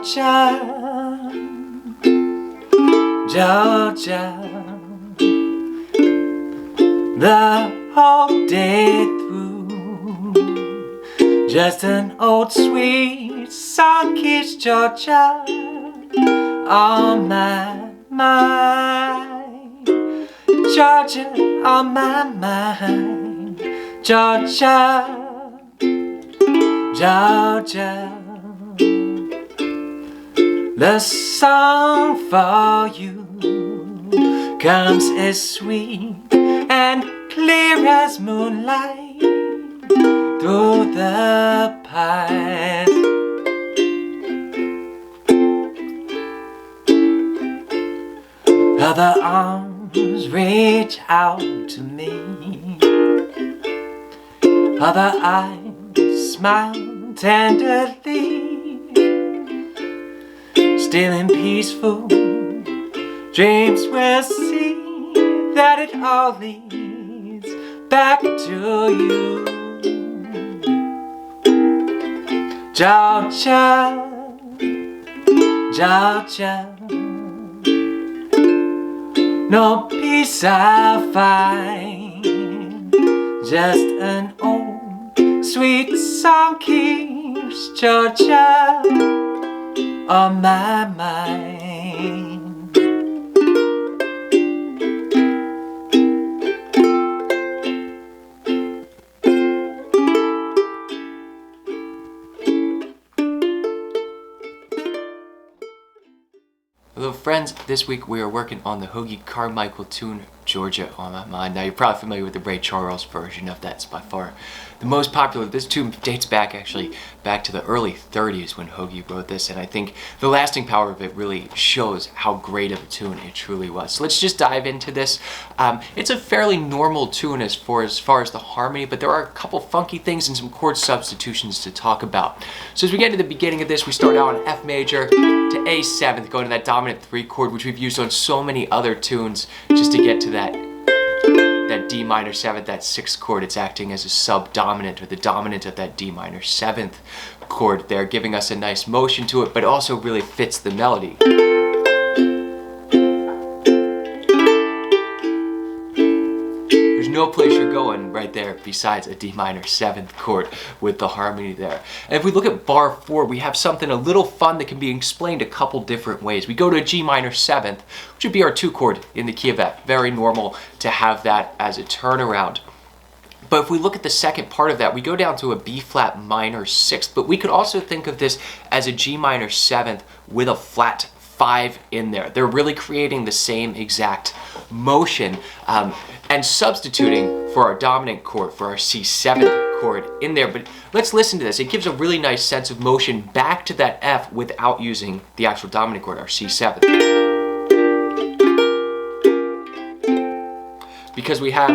Georgia, Georgia, the whole day through. Just an old sweet song keeps Georgia on my mind. Georgia on my mind. Georgia, Georgia. The song for you comes as sweet and clear as moonlight through the pines. Other arms reach out to me, other eyes smile tenderly. Still in peaceful dreams we'll see that it all leads back to you. Georgia, Georgia, no peace I find, just an old sweet song keeps Georgia on my mind. Hello friends, this week we are working on the Hoagy Carmichael tune, Georgia on My Mind. Now you're probably familiar with the Ray Charles version of that. It's by far the most popular. This tune dates back back to the early 30s when Hoagy wrote this, and I think the lasting power of it really shows how great of a tune it truly was. So let's just dive into this. It's a fairly normal tune as far as the harmony, but there are a couple funky things and some chord substitutions to talk about. So as we get to the beginning of this, we start out on F major to A seventh, going to that dominant 3 chord, which we've used on so many other tunes just to get to that D minor 7th, that 6th chord. It's acting as a sub-dominant, or the dominant of that D minor 7th chord there, giving us a nice motion to it, but also really fits the melody. There's no place you're going right there besides a D minor 7th chord with the harmony there. And if we look at bar 4, we have something a little fun that can be explained a couple different ways. We go to a G minor 7th, which would be our 2 chord in the key of F. Very normal to have that as a turnaround. But if we look at the second part of that, we go down to a B flat minor 6th, but we could also think of this as a G minor 7th with a flat 5 in there. They're really creating the same exact motion and substituting for our dominant chord, for our C7th chord in there. But let's listen to this. It gives a really nice sense of motion back to that F without using the actual dominant chord, our C7. Because we have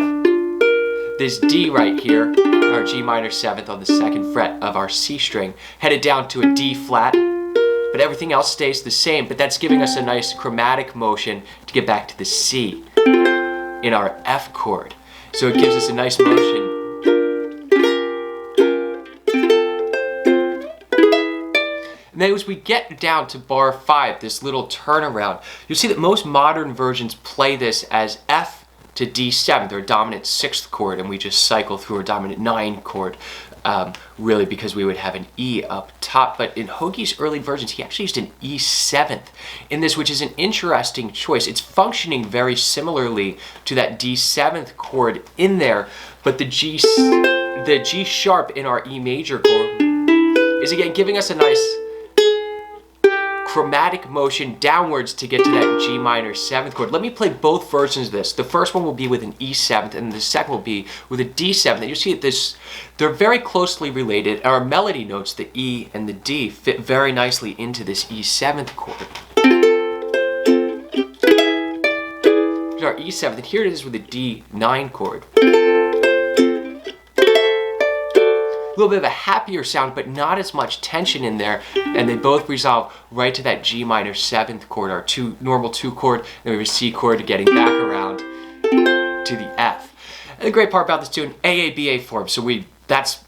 this D right here, our G minor 7th on the 2nd fret of our C string, headed down to a D flat, but everything else stays the same, but that's giving us a nice chromatic motion to get back to the C in our F chord. So it gives us a nice motion. And then as we get down to bar 5, this little turnaround, you'll see that most modern versions play this as F to D7, their dominant 6th chord, and we just cycle through a dominant 9 chord, really because we would have an E up top. But in Hoagy's early versions, he actually used an E7th in this, which is an interesting choice. It's functioning very similarly to that D7th chord in there, but the G sharp in our E major chord is again giving us a nice chromatic motion downwards to get to that G minor 7th chord. Let me play both versions of this. The first one will be with an E7th, and the second will be with a D7th. And you see that they're very closely related. Our melody notes, the E and the D, fit very nicely into this E7th chord. Here's our E7th, and here it is with a D9 chord. A little bit of a happier sound, but not as much tension in there, and they both resolve right to that G minor 7th chord, our normal 2 chord, and we have a C chord getting back around to the F. And the great part about this tune, AABA form, so that's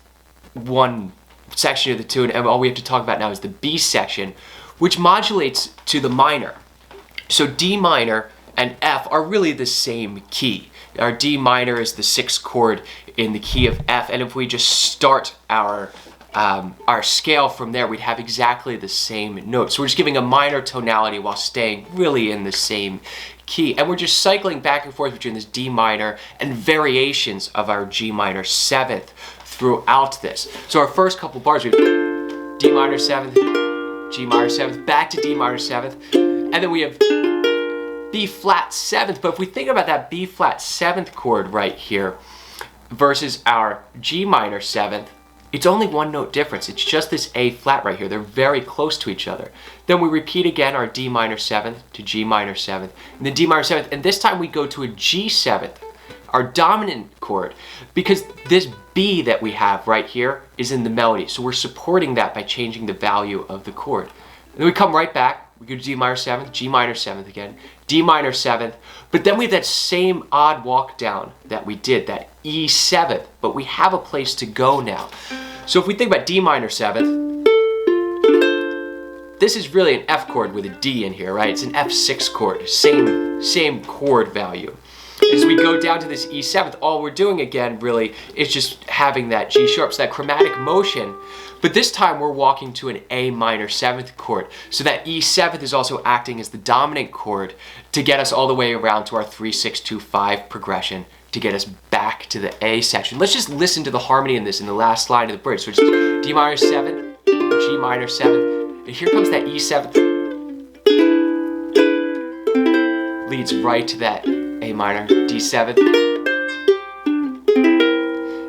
one section of the tune, and all we have to talk about now is the B section, which modulates to the minor. So D minor and F are really the same key. Our D minor is the 6th chord in the key of F, and if we just start our scale from there, we'd have exactly the same note. So we're just giving a minor tonality while staying really in the same key. And we're just cycling back and forth between this D minor and variations of our G minor 7th throughout this. So our first couple bars, we have D minor 7th, G minor 7th, back to D minor 7th, and then we have B flat 7th. But if we think about that B flat 7th chord right here versus our G minor 7th, it's only one note difference. It's just this A flat right here. They're very close to each other. Then we repeat again our D minor 7th to G minor 7th, and then D minor 7th, and this time we go to a G 7th, our dominant chord, because this B that we have right here is in the melody. So we're supporting that by changing the value of the chord. And then we come right back. We go to D minor 7th, G minor 7th again, D minor 7th, but then we have that same odd walk down that we did, that E 7th, but we have a place to go now. So if we think about D minor 7th, this is really an F chord with a D in here, right? It's an F6 chord, same chord value. As we go down to this E 7th, all we're doing again really is just having that G sharp, so that chromatic motion, but this time we're walking to an A minor 7th chord. So that E 7th is also acting as the dominant chord to get us all the way around to our 3-6-2-5 progression to get us back to the A section. Let's just listen to the harmony in this in the last line of the bridge. So it's D minor 7th, G minor 7th, and here comes that E 7th. Leads right to that A minor, D 7th,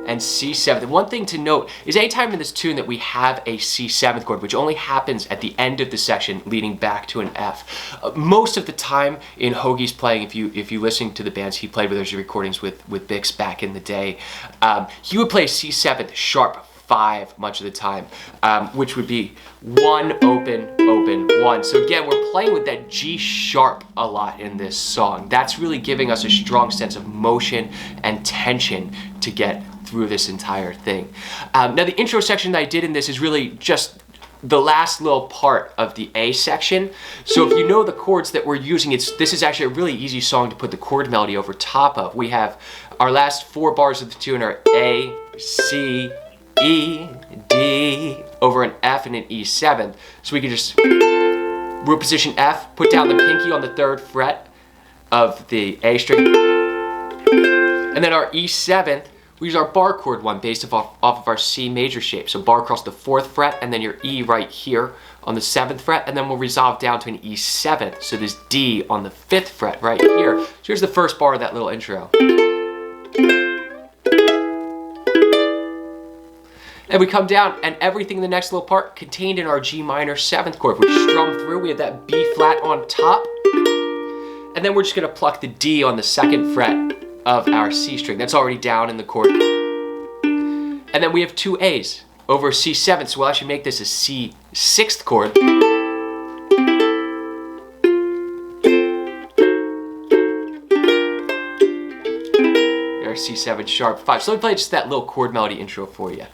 and C 7th. And one thing to note is anytime in this tune that we have a C 7th chord, which only happens at the end of the section leading back to an F. Most of the time in Hoagy's playing, if you listen to the bands he played with, there's recordings with Bix back in the day, he would play C 7th sharp 5 much of the time, which would be 1, open, open, 1. So again, we're playing with that G sharp a lot in this song. That's really giving us a strong sense of motion and tension to get through this entire thing. Now the intro section that I did in this is really just the last little part of the A section. So if you know the chords that we're using, this is actually a really easy song to put the chord melody over top of. We have our last 4 bars of the tune are A, C, E, D, over an F and an E 7th. So we can just root position F, put down the pinky on the 3rd fret of the A string, and then our E 7th, we use our bar chord one based off of our C major shape. So bar across the 4th fret, and then your E right here on the 7th fret, and then we'll resolve down to an E 7th. So this D on the 5th fret right here. So here's the first bar of that little intro. And we come down, and everything in the next little part contained in our G minor 7th chord. We strum through, we have that B flat on top, and then we're just gonna pluck the D on the 2nd fret of our C string. That's already down in the chord. And then we have 2 A's over C 7th, so we'll actually make this a C 6th chord. Our C 7 sharp 5. So let me play just that little chord melody intro for you.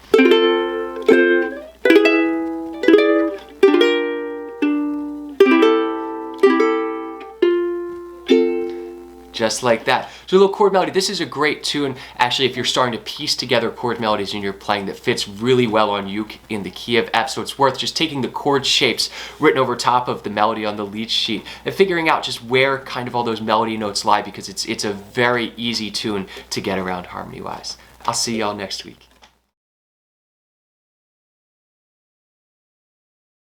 Just like that. So a little chord melody. This is a great tune, actually, if you're starting to piece together chord melodies and you're playing that fits really well on uke in the key of F. So it's worth just taking the chord shapes written over top of the melody on the lead sheet and figuring out just where kind of all those melody notes lie, because it's a very easy tune to get around harmony-wise. I'll see y'all next week.